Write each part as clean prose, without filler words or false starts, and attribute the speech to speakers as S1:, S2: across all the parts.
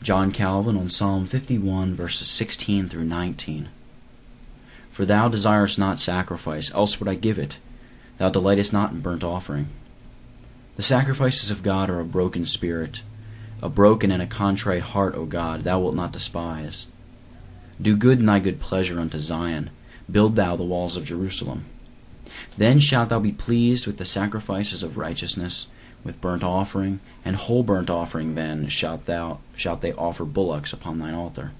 S1: John Calvin on Psalm 51, verses 16 through 19. For thou desirest not sacrifice, else would I give it. Thou delightest not in burnt offering. The sacrifices of God are a broken spirit. A broken and a contrite heart, O God, thou wilt not despise. Do good in thy good pleasure unto Zion. Build thou the walls of Jerusalem. Then shalt thou be pleased with the sacrifices of righteousness, with burnt offering, and whole burnt offering then shalt they offer bullocks upon thine altar.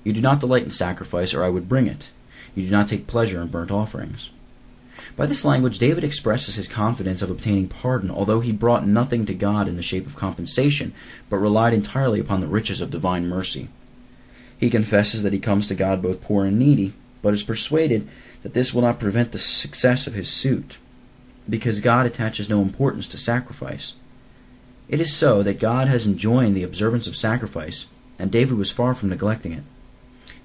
S1: You do not delight in sacrifice, or I would bring it. You do not take pleasure in burnt offerings. By this language, David expresses his confidence of obtaining pardon, although he brought nothing to God in the shape of compensation, but relied entirely upon the riches of divine mercy. He confesses that he comes to God both poor and needy, but is persuaded that this will not prevent the success of his suit, because God attaches no importance to sacrifice. It is so that God has enjoined the observance of sacrifice, and David was far from neglecting it.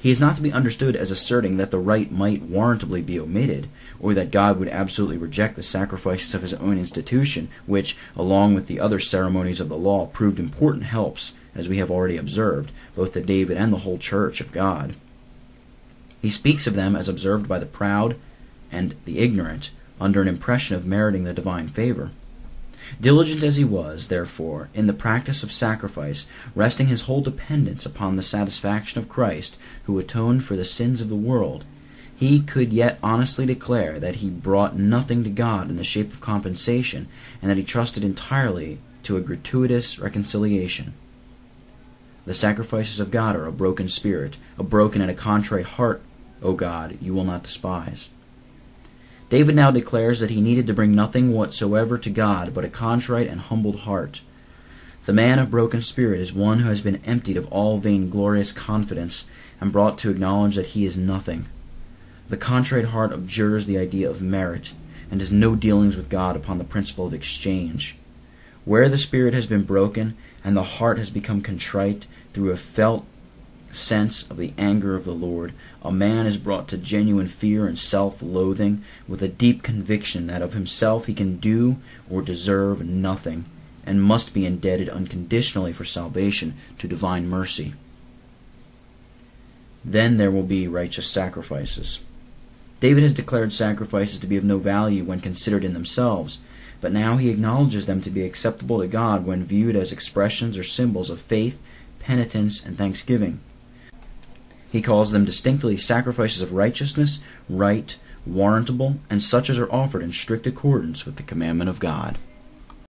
S1: He is not to be understood as asserting that the rite might warrantably be omitted, or that God would absolutely reject the sacrifices of his own institution, which, along with the other ceremonies of the law, proved important helps, as we have already observed, both to David and the whole church of God. He speaks of them as observed by the proud and the ignorant, under an impression of meriting the divine favor. Diligent as he was, therefore, in the practice of sacrifice, resting his whole dependence upon the satisfaction of Christ, who atoned for the sins of the world, he could yet honestly declare that he brought nothing to God in the shape of compensation, and that he trusted entirely to a gratuitous reconciliation. The sacrifices of God are a broken spirit, a broken and a contrite heart, O God, you will not despise. David now declares that he needed to bring nothing whatsoever to God but a contrite and humbled heart. The man of broken spirit is one who has been emptied of all vainglorious confidence and brought to acknowledge that he is nothing. The contrite heart abjures the idea of merit and has no dealings with God upon the principle of exchange. Where the spirit has been broken and the heart has become contrite through a felt sense of the anger of the Lord, a man is brought to genuine fear and self-loathing, with a deep conviction that of himself he can do or deserve nothing, and must be indebted unconditionally for salvation to divine mercy. Then there will be righteous sacrifices. David has declared sacrifices to be of no value when considered in themselves, but now he acknowledges them to be acceptable to God when viewed as expressions or symbols of faith, penitence, and thanksgiving. He calls them distinctly sacrifices of righteousness, right, warrantable, and such as are offered in strict accordance with the commandment of God.